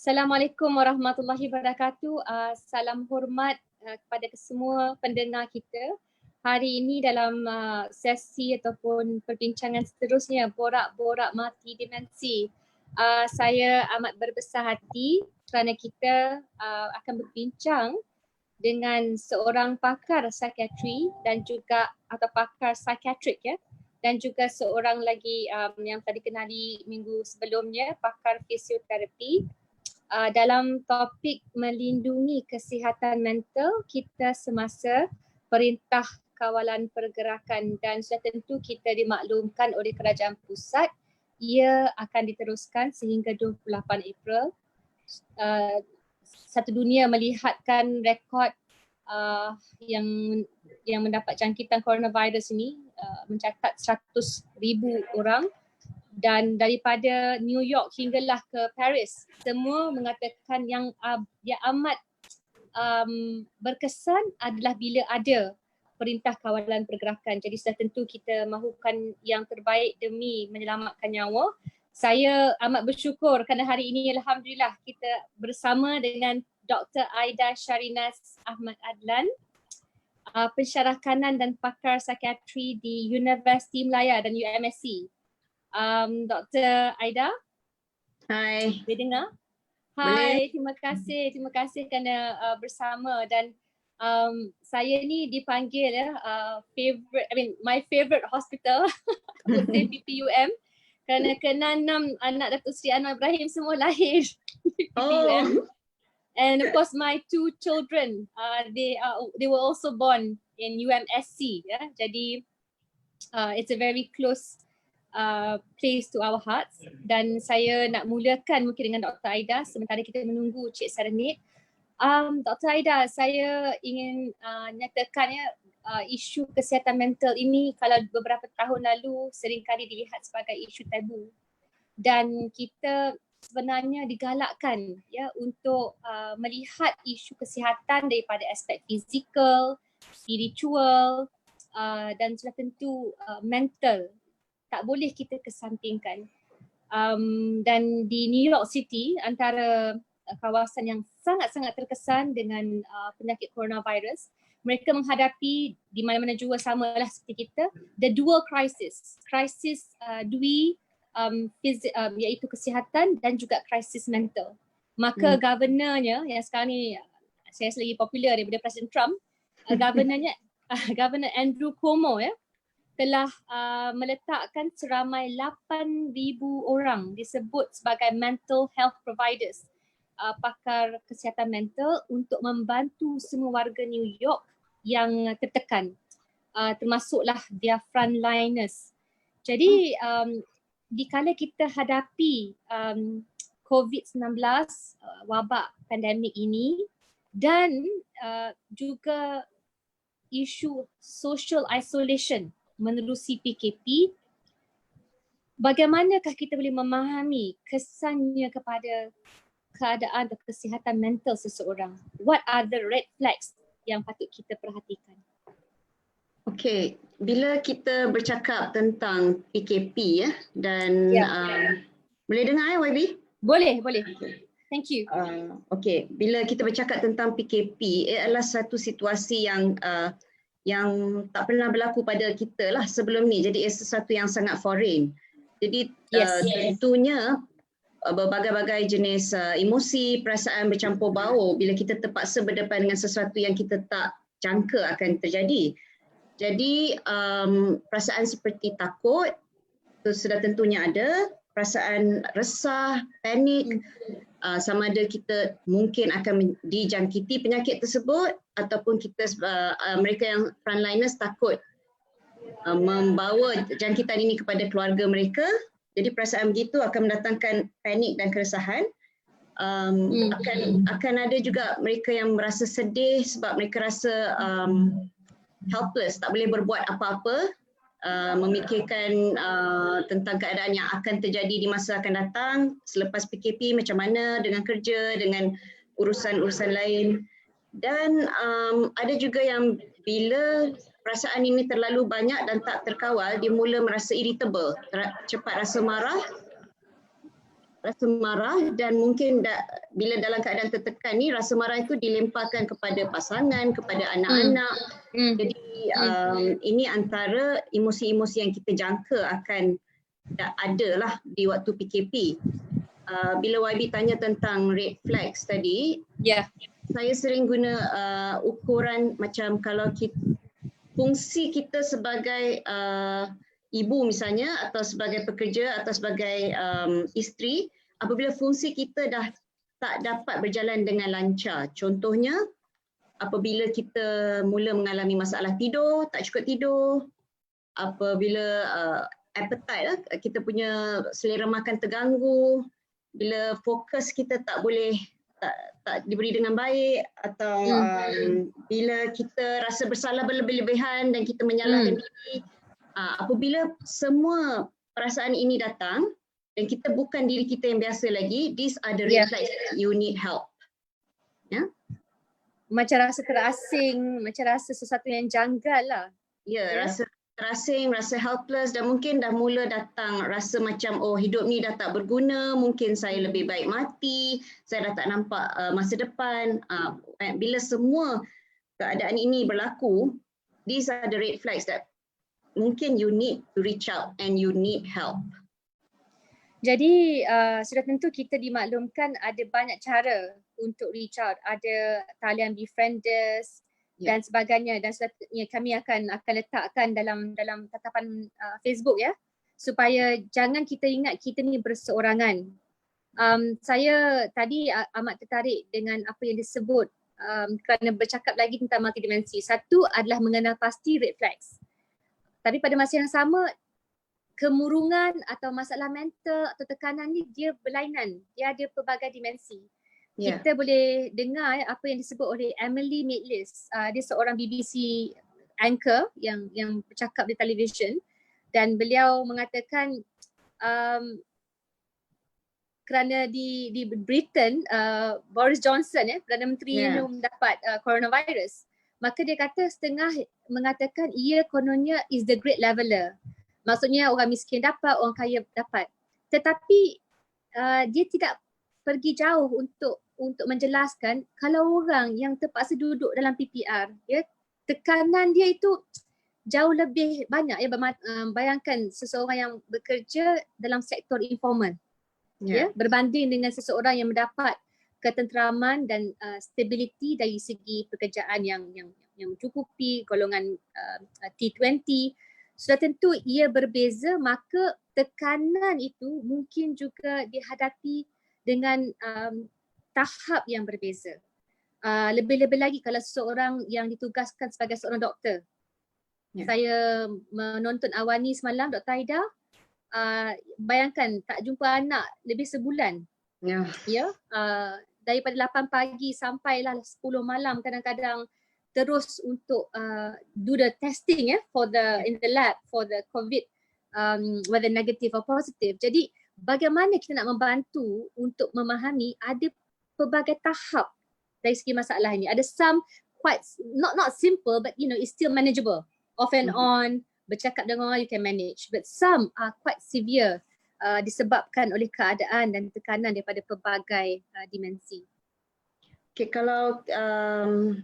Assalamualaikum warahmatullahi wabarakatuh. Salam hormat kepada kesemua pendengar kita. Hari ini dalam sesi ataupun perbincangan seterusnya, borak-borak multidimensi. Saya amat berbesar hati kerana kita akan berbincang dengan seorang pakar psikiatri dan juga atau pakar psikiatrik ya, dan juga seorang lagi yang tadi kenali minggu sebelumnya, pakar fisioterapi. Dalam topik melindungi kesihatan mental kita semasa Perintah Kawalan Pergerakan, dan sudah tentu kita dimaklumkan oleh Kerajaan Pusat ia akan diteruskan sehingga 28 April. Satu dunia melihatkan rekod yang mendapat jangkitan coronavirus ini mencatat 100,000 orang. Dan daripada New York hinggalah ke Paris, semua mengatakan yang amat berkesan adalah bila ada Perintah Kawalan Pergerakan. Jadi sudah tentu kita mahukan yang terbaik demi menyelamatkan nyawa. Saya amat bersyukur kerana hari ini alhamdulillah kita bersama dengan Dr. Aida Sharinas Ahmad Adlan, pensyarah kanan dan pakar psikiatri di Universiti Malaya dan UMSC. Dr. Aida. Hai. Boleh dengar? Hai, terima kasih kerana bersama. Dan saya ni dipanggil my favorite hospital PPUM kerana ke-6 anak Datuk Seri Anwar Ibrahim semua lahir di PPUM. And of course my 2 children they were also born in UMSC ya. Jadi it's a very close place to our hearts, dan saya nak mulakan mungkin dengan Dr. Aida sementara kita menunggu Cik Serenit. Dr. Aida, saya ingin nyatakan ya, isu kesihatan mental ini kalau beberapa tahun lalu seringkali dilihat sebagai isu tabu, dan kita sebenarnya digalakkan ya untuk melihat isu kesihatan daripada aspek fizikal, spiritual dan sudah tentu mental. Tak boleh kita kesampingkan. Dan di New York City, antara kawasan yang sangat-sangat terkesan dengan penyakit coronavirus, mereka menghadapi di mana-mana juga samalah seperti kita, the dual crisis dui iaitu kesihatan dan juga krisis mental. Maka governornya yang sekarang ni saya rasa lagi popular daripada Presiden Trump, Governor Andrew Cuomo ya, telah meletakkan seramai 8,000 orang disebut sebagai mental health providers, pakar kesihatan mental untuk membantu semua warga New York yang tertekan, termasuklah dia frontliners. Jadi dikala kita hadapi COVID-19, wabak pandemik ini, dan juga isu social isolation menerusi PKP, bagaimanakah kita boleh memahami kesannya kepada keadaan atau kesihatan mental seseorang? What are the red flags yang patut kita perhatikan? Okey, bila kita bercakap tentang PKP ya, dan boleh dengar YB? Boleh. Okay. Thank you. Okey, bila kita bercakap tentang PKP, adalah satu situasi yang tak pernah berlaku pada kita lah sebelum ni. Jadi sesuatu yang sangat foreign. Jadi tentunya berbagai-bagai jenis emosi, perasaan bercampur baur bila kita terpaksa berdepan dengan sesuatu yang kita tak jangka akan terjadi. Jadi perasaan seperti takut itu sudah tentunya ada, perasaan resah, panik, sama ada kita mungkin akan dijangkiti penyakit tersebut ataupun kita mereka yang frontliners takut membawa jangkitan ini kepada keluarga mereka. Jadi perasaan begitu akan mendatangkan panik dan keresahan. Akan ada juga mereka yang merasa sedih sebab mereka rasa helpless, tak boleh berbuat apa-apa, memikirkan tentang keadaan yang akan terjadi di masa akan datang selepas PKP, macam mana dengan kerja, dengan urusan-urusan lain. Dan ada juga yang bila perasaan ini terlalu banyak dan tak terkawal, dia mula merasa irritable, cepat rasa marah, rasa marah dan mungkin bila dalam keadaan tertekan ni rasa marah itu dilemparkan kepada pasangan, kepada anak-anak. Jadi ini antara emosi-emosi yang kita jangka akan ada lah di waktu PKP. Bila YB tanya tentang red flags tadi, saya sering guna ukuran macam kalau fungsi kita sebagai ibu misalnya atau sebagai pekerja atau sebagai isteri, apabila fungsi kita dah tak dapat berjalan dengan lancar. Contohnya, apabila kita mula mengalami masalah tidur, tak cukup tidur, apabila appetite, kita punya selera makan terganggu, bila fokus kita tak diberi dengan baik, atau bila kita rasa bersalah berlebih-lebihan dan kita menyalahkan diri. Apabila semua perasaan ini datang dan kita bukan diri kita yang biasa lagi, these are the red flags that you need help. Macam rasa terasing, macam rasa sesuatu yang janggal lah. Rasa terasing, rasa helpless dan mungkin dah mula datang rasa macam hidup ni dah tak berguna, mungkin saya lebih baik mati, saya dah tak nampak masa depan. Bila semua keadaan ini berlaku, these are the red flags that mungkin you need to reach out and you need help. Jadi sudah tentu kita dimaklumkan ada banyak cara untuk reach out. Ada talian befrienders dan sebagainya, dan kami akan letakkan dalam tatapan Facebook supaya jangan kita ingat kita ni berseorangan. Saya tadi amat tertarik dengan apa yang disebut kerana bercakap lagi tentang multidimensi. Satu adalah mengenal pasti red flags. Tapi pada masa yang sama, kemurungan atau masalah mental atau tekanan ni dia berlainan. Dia ada pelbagai dimensi. Kita boleh dengar apa yang disebut oleh Emily Maitlis. Dia seorang BBC anchor yang bercakap di televisyen, dan beliau mengatakan kerana di Britain Boris Johnson Perdana Menteri mendapat coronavirus, maka dia kata setengah mengatakan ia kononnya is the great leveler. Maksudnya orang miskin dapat, orang kaya dapat. Tetapi dia tidak pergi jauh untuk menjelaskan kalau orang yang terpaksa duduk dalam PPR, tekanan dia itu jauh lebih banyak. Bayangkan seseorang yang bekerja dalam sektor informal, berbanding dengan seseorang yang mendapat ketenteraman dan stability dari segi pekerjaan yang mencukupi, golongan T20. Sudah tentu ia berbeza, maka tekanan itu mungkin juga dihadapi dengan tahap yang berbeza. Lebih-lebih lagi kalau seseorang yang ditugaskan sebagai seorang doktor. Saya menonton Awani semalam, Dr. Aida. Bayangkan tak jumpa anak lebih sebulan. Daripada 8 pagi sampailah 10 malam kadang-kadang, terus untuk do the testing in the lab for the COVID, whether negative or positive. Jadi bagaimana kita nak membantu untuk memahami ada pelbagai tahap dari segi masalah ini. Ada some quite not simple, but it's still manageable. Off and on, bercakap dengan orang you can manage. But some are quite severe disebabkan oleh keadaan dan tekanan daripada pelbagai dimensi. Okay, kalau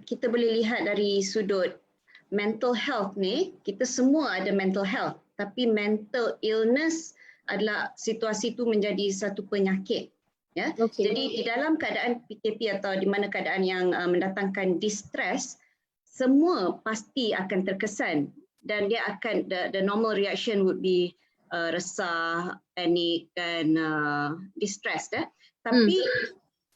kita boleh lihat dari sudut mental health ni, kita semua ada mental health, tapi mental illness adalah situasi itu menjadi satu penyakit. Jadi di dalam keadaan PKP atau di mana keadaan yang mendatangkan distress, semua pasti akan terkesan, dan dia akan the normal reaction would be resah, panik dan distress. Tapi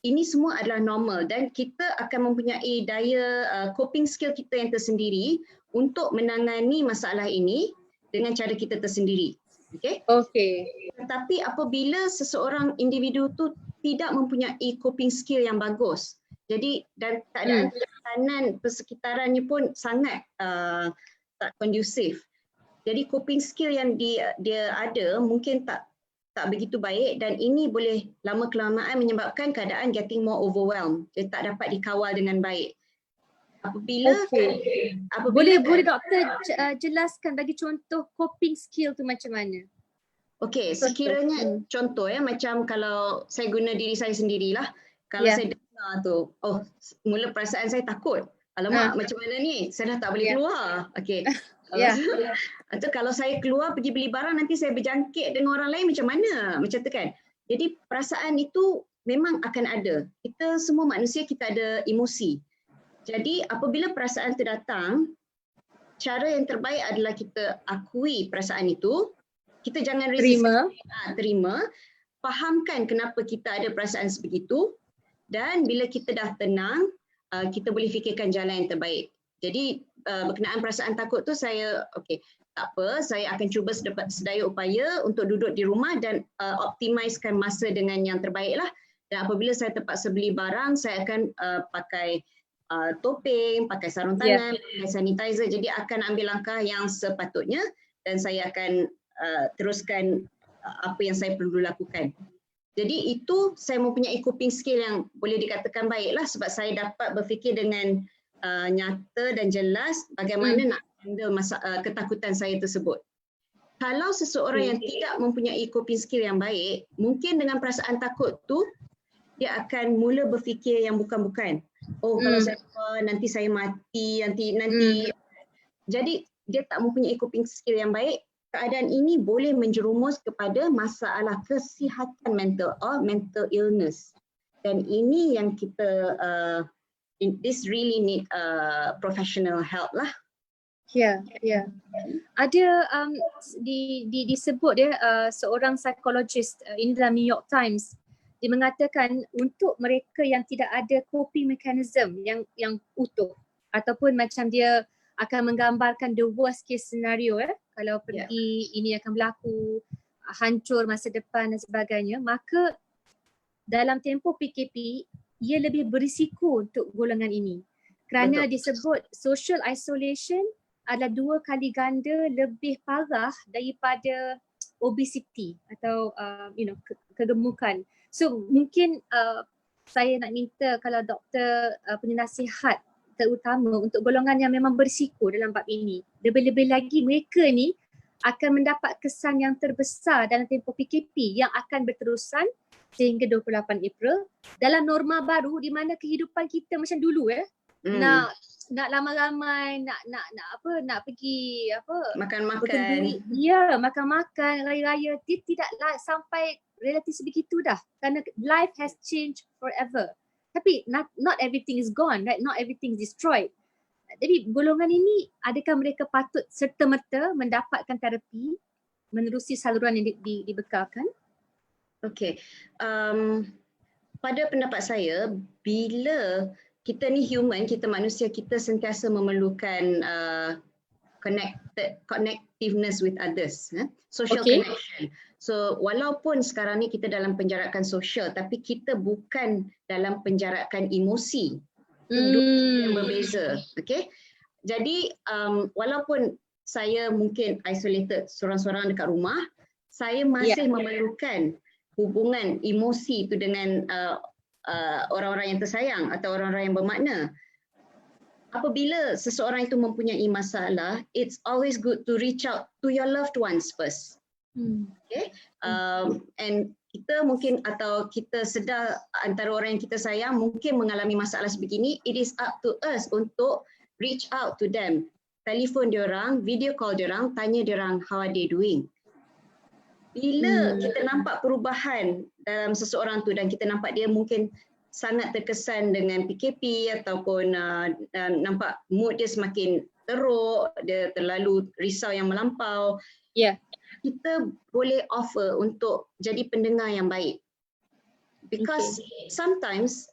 ini semua adalah normal dan kita akan mempunyai daya coping skill kita yang tersendiri untuk menangani masalah ini dengan cara kita tersendiri. Tetapi apabila seseorang individu tu tidak mempunyai coping skill yang bagus, jadi dan keadaan tekanan persekitarannya pun sangat tak kondusif. Jadi coping skill yang dia ada mungkin tak begitu baik, dan ini boleh lama-kelamaan menyebabkan keadaan getting more overwhelmed. Dia tak dapat dikawal dengan baik. Apabila boleh doktor jelaskan bagi contoh coping skill tu macam mana? Okey, sekiranya contoh macam kalau saya guna diri saya sendirilah, kalau saya dengar tu, mula perasaan saya takut. Alamak, macam mana ni? Saya dah tak boleh keluar. Okey. Atau kalau saya keluar pergi beli barang, nanti saya berjangkit dengan orang lain macam mana? Macam tu kan. Jadi perasaan itu memang akan ada. Kita semua manusia, kita ada emosi. Jadi apabila perasaan itu datang, cara yang terbaik adalah kita akui perasaan itu. Kita jangan terima, fahamkan kenapa kita ada perasaan sebegitu, dan bila kita dah tenang, kita boleh fikirkan jalan yang terbaik. Jadi berkenaan perasaan takut tu saya, tak apa, saya akan cuba sedaya upaya untuk duduk di rumah dan optimiskan masa dengan yang terbaik lah. Dan apabila saya terpaksa beli barang, saya akan pakai topeng, pakai sarung tangan, pakai sanitizer. Jadi akan ambil langkah yang sepatutnya dan saya akan teruskan apa yang saya perlu lakukan. Jadi itu saya mempunyai coping skill yang boleh dikatakan baiklah sebab saya dapat berfikir dengan nyata dan jelas bagaimana nak handle ketakutan saya tersebut. Kalau seseorang yang tidak mempunyai coping skill yang baik, mungkin dengan perasaan takut tu dia akan mula berfikir yang bukan-bukan. Kalau saya nanti saya mati, nanti. Jadi dia tak mempunyai coping skill yang baik. Keadaan ini boleh menjerumus kepada masalah kesihatan mental or mental illness. Dan ini yang kita this really need professional help lah. Ada disebut seorang psikologis ini dalam New York Times. Dia mengatakan untuk mereka yang tidak ada coping mechanism yang utuh ataupun macam dia akan menggambarkan the worst case scenario kalau pergi ini akan berlaku, hancur masa depan dan sebagainya, maka dalam tempoh PKP ia lebih berisiko untuk golongan ini kerana disebut social isolation adalah 2 kali ganda lebih parah daripada obesity atau kegemukan. So mungkin saya nak minta kalau doktor punya nasihat terutama untuk golongan yang memang berisiko dalam bab ini. Lebih-lebih lagi mereka ni akan mendapat kesan yang terbesar dalam tempoh PKP yang akan berterusan sehingga 28 April dalam norma baru di mana kehidupan kita macam dulu nak ramai-ramai, nak pergi makan-makan. Makan-makan, raya-raya, dia tidaklah sampai relatif sebegitu dah kerana life has changed forever. Tapi not everything is gone, right? Not everything is destroyed. Jadi golongan ini, adakah mereka patut serta-merta mendapatkan terapi menerusi saluran yang dibekalkan? Okey. Pada pendapat saya, bila kita ni human, kita manusia, kita sentiasa memerlukan connectiveness with others, social connection. So walaupun sekarang ni kita dalam penjarakan sosial, tapi kita bukan dalam penjarakan emosi. Yang berbeza. Okay? Jadi walaupun saya mungkin isolated seorang-seorang dekat rumah, saya masih memerlukan hubungan emosi itu dengan orang-orang yang tersayang atau orang-orang yang bermakna. Apabila seseorang itu mempunyai masalah, it's always good to reach out to your loved ones first. Okay? And kita mungkin atau kita sedar antara orang yang kita sayang mungkin mengalami masalah sebegini, it is up to us untuk reach out to them. Telefon diorang, video call diorang, tanya diorang how are they doing. Bila kita nampak perubahan dalam seseorang tu dan kita nampak dia mungkin sangat terkesan dengan PKP ataupun nampak mood dia semakin teruk, dia terlalu risau yang melampau. Kita boleh offer untuk jadi pendengar yang baik. Because sometimes,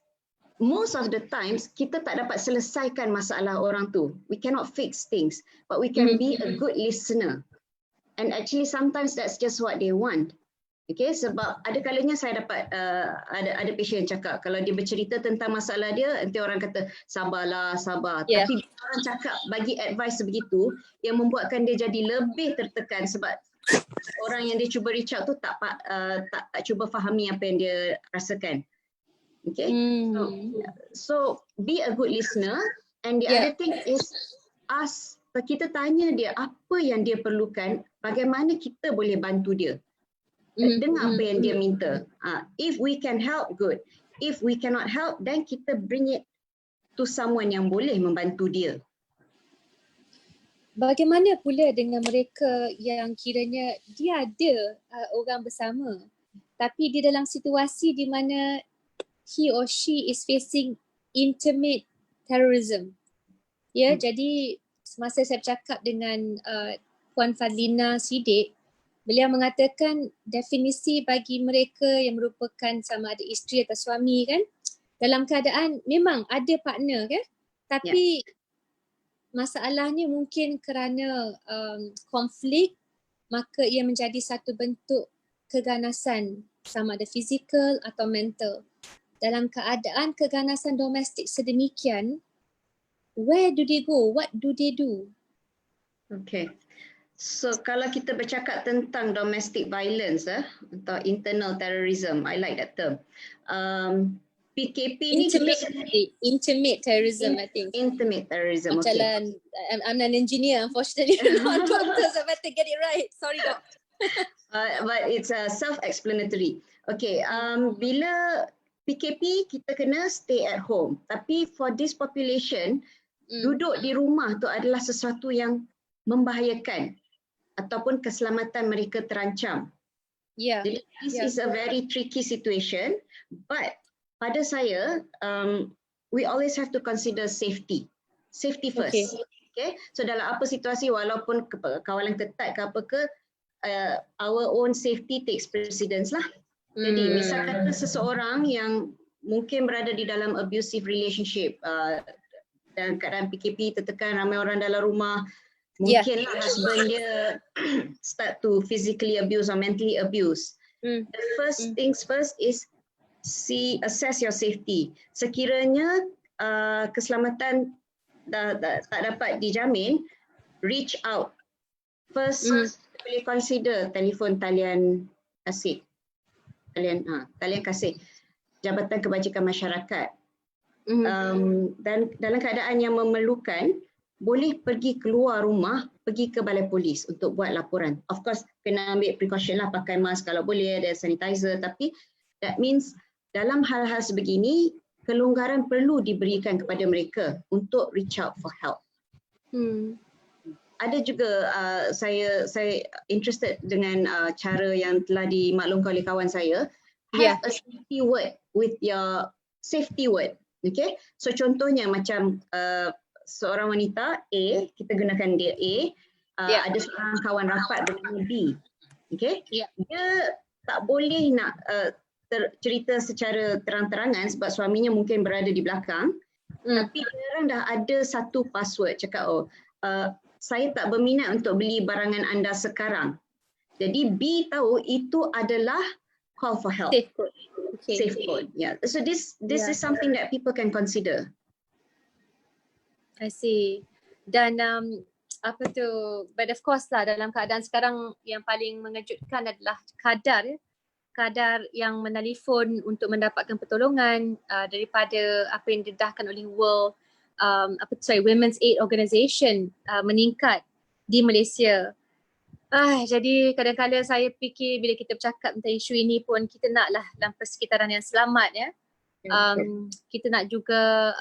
most of the times, kita tak dapat selesaikan masalah orang tu. We cannot fix things, but we can be a good listener. And actually sometimes that's just what they want. Okay, sebab ada kalanya saya dapat ada patient cakap kalau dia bercerita tentang masalah dia, nanti orang kata sabarlah, sabar. Tapi orang cakap bagi advice sebegitu yang membuatkan dia jadi lebih tertekan sebab orang yang dia cuba reach out tu tak cuba fahami apa yang dia rasakan. Okay, so be a good listener, and the other thing is kita tanya dia apa yang dia perlukan, bagaimana kita boleh bantu dia. Dengar apa yang dia minta. If we can help, good. If we cannot help, then kita bring it to someone yang boleh membantu dia. Bagaimana pula dengan mereka yang kiranya dia ada orang bersama tapi di dalam situasi di mana he or she is facing intimate terrorism. Ya, jadi semasa saya bercakap dengan Puan Fadlina Siddiq, beliau mengatakan definisi bagi mereka yang merupakan sama ada isteri atau suami kan, dalam keadaan memang ada partner kan, tapi masalahnya mungkin kerana konflik, maka ia menjadi satu bentuk keganasan sama ada fizikal atau mental. Dalam keadaan keganasan domestik sedemikian, where do they go? What do they do? Okay. So kalau kita bercakap tentang domestic violence atau internal terrorism, I like that term. PKP ni intimate terrorism, I think. Intimate terrorism, okay. I'm an engineer, unfortunately. Not doctor, so I better get it right. Sorry, doc. But it's self-explanatory. Okay, bila PKP kita kena stay at home. Tapi for this population, duduk di rumah tu adalah sesuatu yang membahayakan ataupun keselamatan mereka terancam. Jadi this is a very tricky situation, but pada saya, we always have to consider safety. Safety first. Okay. So dalam apa situasi, walaupun kawalan ketat ke apa ke, our own safety takes precedence lah. Jadi misal kata seseorang yang mungkin berada di dalam abusive relationship, dalam keadaan PKP tertekan, ramai orang dalam rumah, mungkin husband dia start to physically abuse or mentally abuse. The first things first is assess your safety. Sekiranya keselamatan tak dapat dijamin, reach out. First, boleh consider telefon talian kasih. Talian kasih Jabatan Kebajikan Masyarakat. Dan dalam keadaan yang memerlukan, boleh pergi keluar rumah, pergi ke balai polis untuk buat laporan. Of course, kena ambil precaution lah, pakai mask kalau boleh, ada sanitizer, tapi that means dalam hal-hal sebegini, kelonggaran perlu diberikan kepada mereka untuk reach out for help. Ada juga saya interested dengan cara yang telah dimaklumkan oleh kawan saya. Have a safety word with your safety word. Okay, so contohnya macam seorang wanita A, kita gunakan dia A, ada seorang kawan rapat bernama B. Okay, dia tak boleh nak cerita secara terang-terangan sebab suaminya mungkin berada di belakang, tapi orang dah ada satu password cakap, saya tak berminat untuk beli barangan anda sekarang. Jadi B tahu itu adalah call for help. Safe code. Safe code. Yeah. So this is something that people can consider. I see. Dan but of course lah, dalam keadaan sekarang yang paling mengejutkan adalah kadar yang menelefon untuk mendapatkan pertolongan daripada apa yang didedahkan oleh Women's Aid Organisation meningkat di Malaysia. Jadi kadang-kadang saya fikir bila kita bercakap tentang isu ini pun kita naklah dalam persekitaran yang selamat ya. Kita nak juga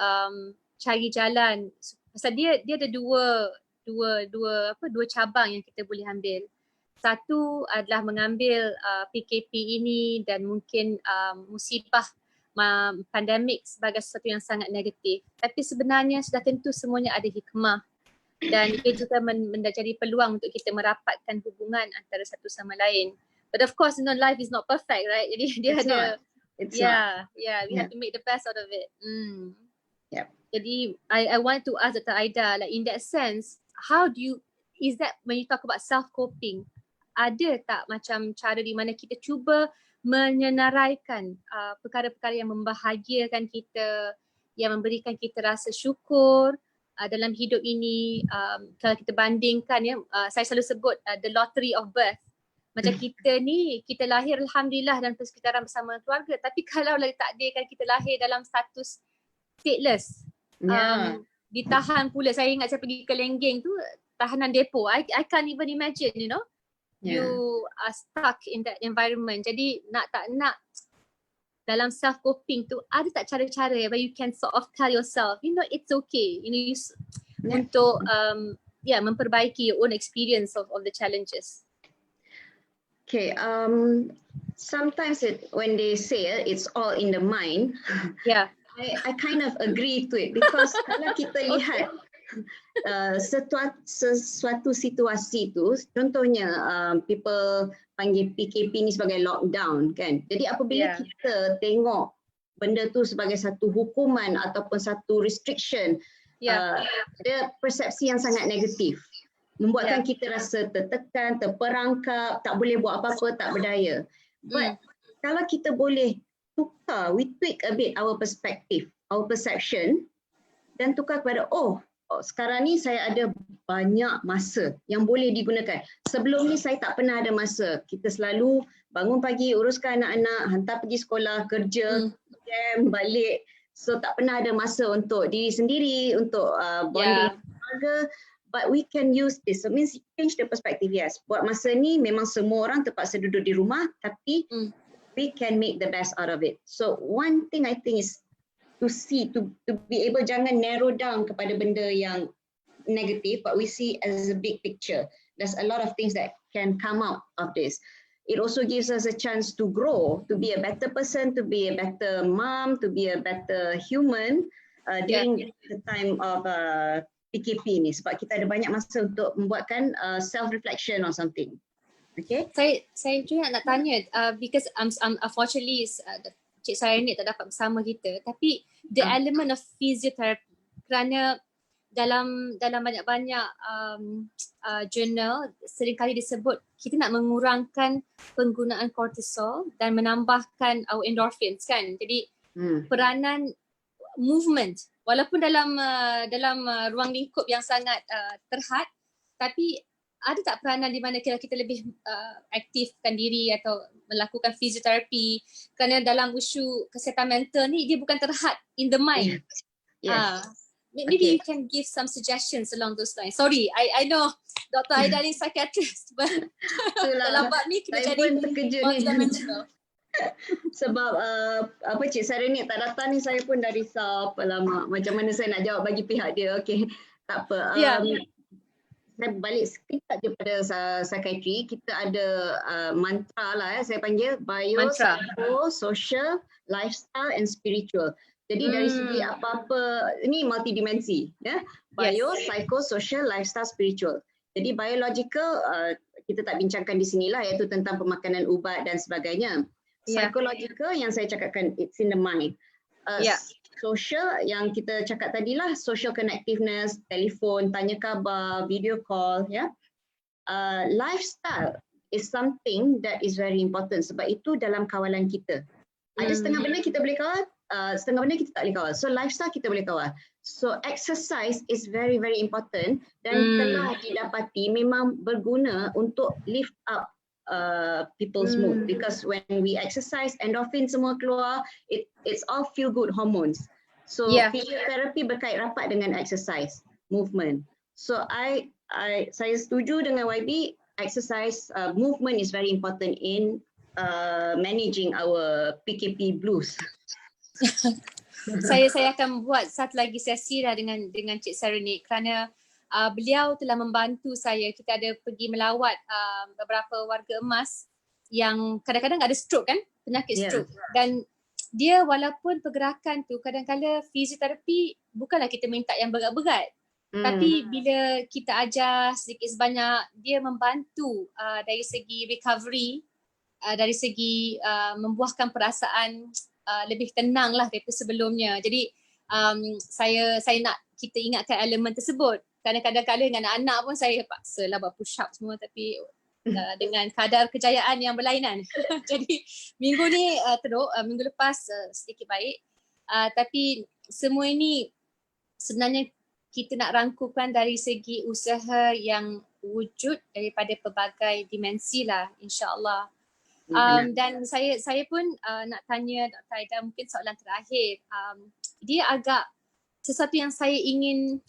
cari jalan pasal dia ada dua cabang yang kita boleh ambil. Satu adalah mengambil PKP ini dan mungkin musibah pandemik sebagai sesuatu yang sangat negatif. Tapi sebenarnya sudah tentu semuanya ada hikmah dan ia juga menjadi peluang untuk kita merapatkan hubungan antara satu sama lain. But of course, life is not perfect, right? Jadi dia we have to make the best out of it. Jadi I want to ask Dr. Aida, like in that sense, is that when you talk about self-coping, ada tak macam cara di mana kita cuba menyenaraikan perkara-perkara yang membahagiakan kita, yang memberikan kita rasa syukur dalam hidup ini? Kalau kita bandingkan saya selalu sebut the lottery of birth. Macam kita ni, kita lahir alhamdulillah dalam persekitaran bersama keluarga, tapi kalau ditakdirkan kita lahir dalam status stateless, ditahan pula. Saya ingat saya pergi ke Lenggeng tu, tahanan depo. I can't even imagine, you are stuck in that environment. Jadi nak tak nak dalam self coping tu ada tak cara-cara where you can sort of tell yourself, you know, it's okay, you know, untuk memperbaiki your own experience of the challenges. Okay, sometimes when they say it's all in the mind, I kind of agree to it because kalau kita lihat sesuatu situasi tu, contohnya people panggil PKP ni sebagai lockdown kan. Jadi apabila kita tengok benda tu sebagai satu hukuman ataupun satu restriction, ada persepsi yang sangat negatif. Membuatkan kita rasa tertekan, terperangkap, tak boleh buat apa-apa, tak berdaya. But kalau kita boleh tukar, we tweak a bit our perspective, our perception dan tukar kepada sekarang ni saya ada banyak masa yang boleh digunakan. Sebelum ni saya tak pernah ada masa. Kita selalu bangun pagi, uruskan anak-anak, hantar pergi sekolah, kerja, jam, balik. So tak pernah ada masa untuk diri sendiri, untuk bonding keluarga. But we can use this. So means change the perspective, yes. Buat masa ni memang semua orang terpaksa duduk di rumah, tapi we can make the best out of it. So one thing I think is to see, to be able, jangan narrow down kepada benda yang negatif, but we see as a big picture. There's a lot of things that can come out of this. It also gives us a chance to grow, to be a better person, to be a better mom, to be a better human during the time of PKP ni. Sebab kita ada banyak masa untuk membuatkan self-reflection or something. Okay? Saya juga nak tanya, because unfortunately Cik Sarinit tak dapat bersama kita, tapi the element of physiotherapy, kerana dalam banyak-banyak jurnal seringkali disebut kita nak mengurangkan penggunaan kortisol dan menambahkan our endorphins kan. Jadi peranan movement walaupun dalam ruang lingkup yang sangat terhad, tapi ada tak peranan di mana kita lebih aktifkan diri atau melakukan fisioterapi, kerana dalam isu kesihatan mental ni dia bukan terhad in the mind. Maybe you can give some suggestions along those lines. Sorry, I know Dr. Aida ni psychiatrist, but dalam bab ni kita jadi one-dimensional. Sebab Cik Sarinit tak datang ni, saya pun dah risau lama. Macam mana saya nak jawab bagi pihak dia. Okay, tak apa. Saya balik sekejap je pada psychiatry. Kita ada mantra lah saya panggil bio, psycho, social, lifestyle and spiritual. Jadi dari segi apa-apa, ini multidimensi ya. Bio, psycho, social, lifestyle, spiritual. Jadi biological kita tak bincangkan di sinilah, iaitu tentang pemakanan ubat dan sebagainya. Psychological yang saya cakapkan, it's in the mind. Social yang kita cakap tadilah, social connectiveness, telefon, tanya khabar, video call, ya. Lifestyle is something that is very important sebab itu dalam kawalan kita. Ada setengah benda kita boleh kawal, setengah benda kita tak boleh kawal. So lifestyle kita boleh kawal. So exercise is very very important dan telah didapati memang berguna untuk lift up people's mood, because when we exercise, endorphin semua keluar, it's all feel good hormones. So physiotherapy berkait rapat dengan exercise, movement. So saya setuju dengan YB, exercise, movement is very important in managing our PKP blues. Saya akan buat satu lagi sesi dah dengan Cik Sarinit, kerana beliau telah membantu saya. Kita ada pergi melawat beberapa warga emas yang kadang-kadang ada stroke kan, penyakit stroke. Dan dia walaupun pergerakan tu kadang-kadang fisioterapi bukanlah kita minta yang berat-berat. Tapi bila kita ajar sedikit sebanyak, dia membantu dari segi recovery, dari segi membuahkan perasaan lebih tenang lah daripada sebelumnya. Jadi saya nak kita ingatkan elemen tersebut. Kadang-kadang dengan anak-anak pun saya paksalah buat push up semua, tapi dengan kadar kejayaan yang berlainan. Jadi minggu ni teruk, minggu lepas sedikit baik. Tapi semua ini sebenarnya kita nak rangkukan dari segi usaha yang wujud daripada pelbagai dimensi lah, insya-Allah. Dan saya pun nak tanya Dr. Aida, mungkin soalan terakhir. Dia agak sesuatu yang saya ingin,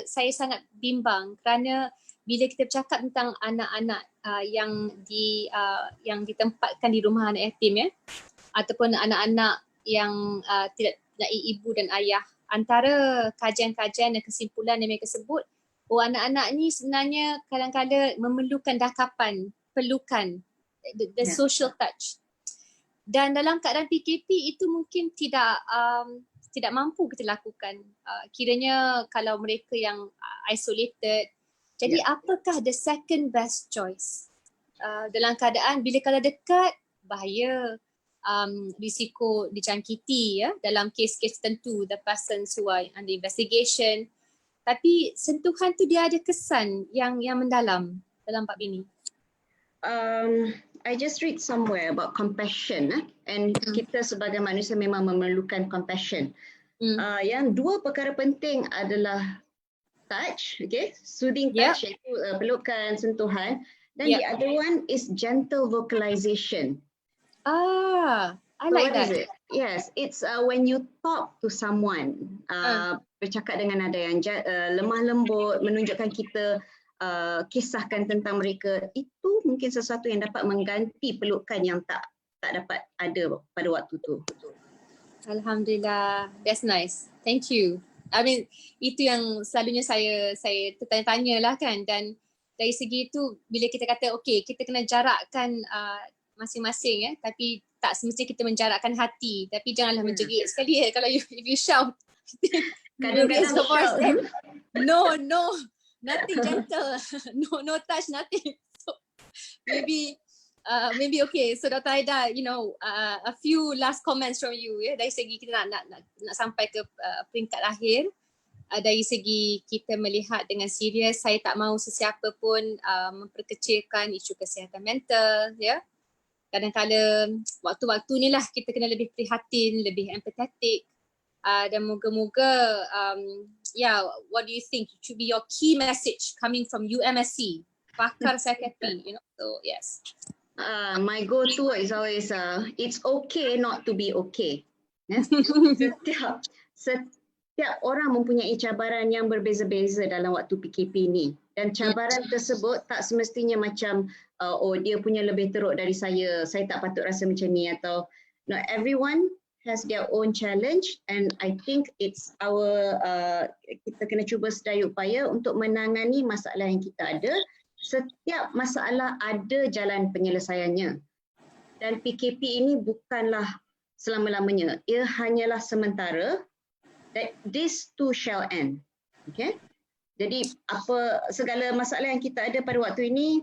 saya sangat bimbang kerana bila kita bercakap tentang anak-anak yang ditempatkan di rumah anak yatim ataupun anak-anak yang tidak mempunyai ibu dan ayah, antara kajian-kajian dan kesimpulan yang mereka sebut, anak-anak ni sebenarnya kadang-kadang memerlukan dakapan, pelukan, the social touch. Dan dalam keadaan PKP itu mungkin tidak mampu kita lakukan. Kiranya kalau mereka yang isolated. Jadi apakah the second best choice? Dalam keadaan bila kalau dekat, bahaya, risiko dijangkiti dalam kes-kes tertentu, the persons who are under investigation. Tapi sentuhan tu dia ada kesan yang mendalam dalam bab ini. I just read somewhere about compassion and kita sebagai manusia memang memerlukan compassion. Yang dua perkara penting adalah touch, soothing touch, iaitu pelukan, sentuhan, dan the other one is gentle vocalization. I like that. Is it? Yes, it's when you talk to someone, bercakap dengan nada yang lemah lembut, menunjukkan kita kisahkan tentang mereka, itu mungkin sesuatu yang dapat mengganti pelukan yang tak dapat ada pada waktu tu. Alhamdulillah, that's nice. Thank you. I mean, itu yang selalunya saya tertanya-tanya lah kan, dan dari segi itu bila kita kata okey, kita kena jarakkan masing-masing tapi tak semestinya kita menjarakkan hati, tapi janganlah menjerit sekali kalau if you shout. Kadang-kadang shout. No, nothing gentle. No touch, nothing. So maybe okay. So Dr. Aida, a few last comments from you dari segi kita nak sampai ke peringkat akhir. Dari segi kita melihat dengan serius, saya tak mahu sesiapa pun memperkecilkan isu kesihatan mental, Kadang-kadang waktu-waktu ni lah kita kena lebih prihatin, lebih empathetic, dan moga-moga what do you think should be your key message coming from UMSC, pakar psychiatry, so yes. My go-to is always it's okay not to be okay. Setiap orang mempunyai cabaran yang berbeza-beza dalam waktu PKP ni, dan cabaran tersebut tak semestinya macam dia punya lebih teruk dari saya tak patut rasa macam ni, atau everyone has their own challenge, and I think it's kita kena cuba sedaya upaya untuk menangani masalah yang kita ada. Setiap masalah ada jalan penyelesaiannya, dan PKP ini bukanlah selama-lamanya, ia hanyalah sementara. That this too shall end. Jadi segala masalah yang kita ada pada waktu ini,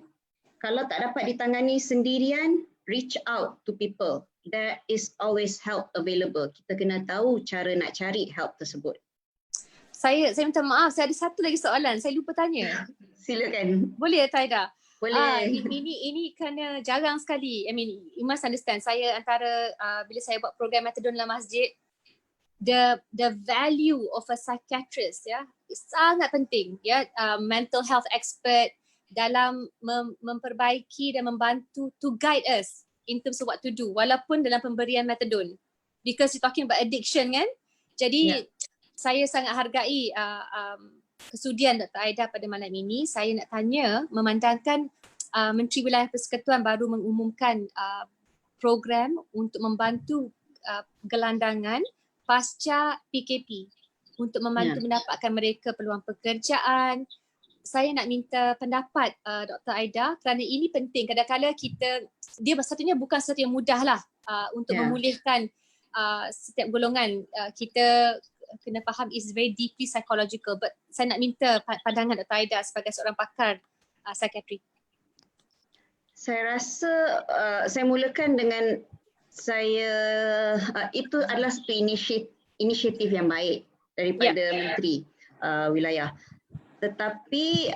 kalau tak dapat ditangani sendirian, reach out to people. There is always help available. Kita kena tahu cara nak cari help tersebut. Saya minta maaf, saya ada satu lagi soalan. Saya lupa tanya. Silakan. Boleh Taida? Boleh. Ini kerana jarang sekali. I mean, you must understand. Saya antara bila saya buat program metadon dalam masjid, the value of a psychiatrist is sangat penting, mental health expert dalam memperbaiki dan membantu to guide us in terms of what to do, walaupun dalam pemberian metadon, because you're talking about addiction kan. Jadi saya sangat hargai kesudian Dr. Aida pada malam ini. Saya nak tanya, memandangkan Menteri Wilayah Persekutuan baru mengumumkan program untuk membantu gelandangan pasca PKP untuk membantu mendapatkan mereka peluang pekerjaan. Saya nak minta pendapat Dr. Aida kerana ini penting. Kadang-kadang dia satunya bukan sesuatu yang mudah lah untuk memulihkan setiap golongan. Kita kena faham is very deeply psychological, but saya nak minta pandangan Dr. Aida sebagai seorang pakar psikiatri. Saya rasa saya mulakan dengan itu adalah satu inisiatif yang baik daripada Menteri Wilayah. Tetapi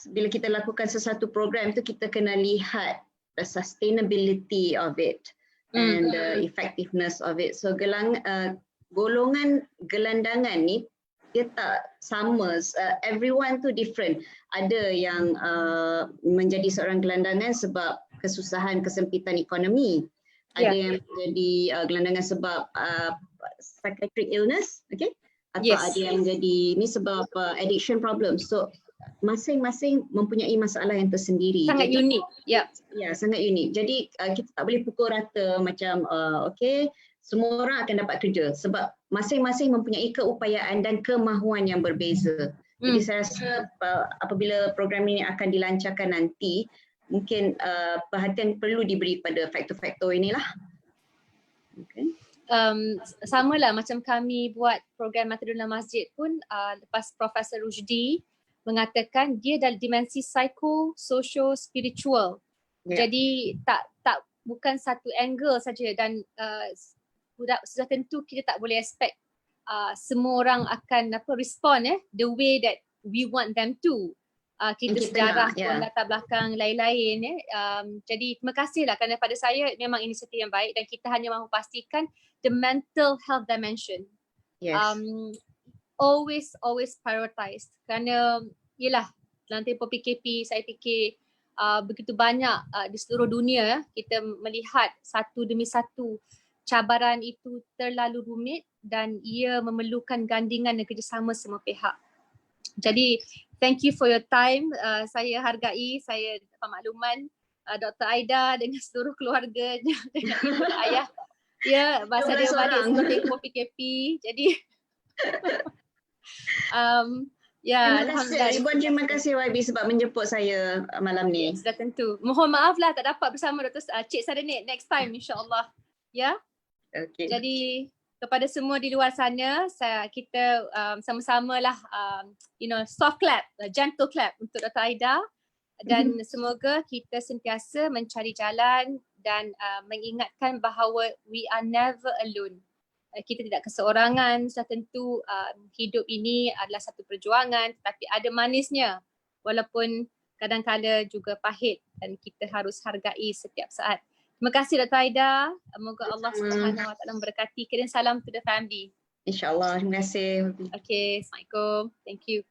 bila kita lakukan sesuatu program tu, kita kena lihat the sustainability of it and the effectiveness of it. So golongan gelandangan ni dia tak sama, everyone tu different. Ada yang menjadi seorang gelandangan sebab kesusahan, kesempitan ekonomi. Ada yang menjadi gelandangan sebab psychiatric illness, atau ada yang menjadi ni sebab addiction problem. So masing-masing mempunyai masalah yang tersendiri. Sangat Jadi, unik. Ya. Ya, sangat unik. Jadi kita tak boleh pukul rata macam okey, semua orang akan dapat kerja sebab masing-masing mempunyai keupayaan dan kemahuan yang berbeza. Jadi saya rasa apabila program ini akan dilancarkan nanti, mungkin perhatian perlu diberi pada faktor-faktor inilah. Okay. Samalah macam kami buat program Mata Dunia Masjid pun lepas Profesor Rushdie mengatakan dia dalam dimensi psycho, social, spiritual. Yeah. Jadi tak bukan satu angle saja dan sudah tentu kita tak boleh expect semua orang akan respond the way that we want them to. Kita sejarah pun latar belakang lain-lain jadi terima kasihlah kerana pada saya memang inisiatif yang baik dan kita hanya mahu pastikan the mental health dimension. Yes. Always prioritized kerana yelah dalam tempoh PKP saya fikir begitu banyak di seluruh dunia kita melihat satu demi satu cabaran itu terlalu rumit dan ia memerlukan gandingan dan kerjasama semua pihak. Jadi thank you for your time. Saya hargai, saya dapat makluman Dr. Aida dengan seluruh keluarga dengan ibu dan ayah. Ya, masa dia balik sebelum tempoh PKP. Jadi Alhamdulillah. Terima kasih YB sebab menjemput saya malam ni. Sudah tentu. Mohon maaflah tak dapat bersama Dr. Cik Saranik next time insya-Allah. Ya. Okay. Jadi kepada semua di luar sana, kita sama-samalah soft clap, gentle clap untuk Dr. Aida dan semoga kita sentiasa mencari jalan dan mengingatkan bahawa we are never alone. Kita tidak keseorangan, sudah tentu hidup ini adalah satu perjuangan tetapi ada manisnya walaupun kadang-kadang juga pahit dan kita harus hargai setiap saat. Terima kasih Dr. Aida. Semoga Allah Subhanahu Wa Taala memberkati. Kirim salam to the family. InsyaAllah. Terima kasih. Okay. Assalamualaikum. Thank you.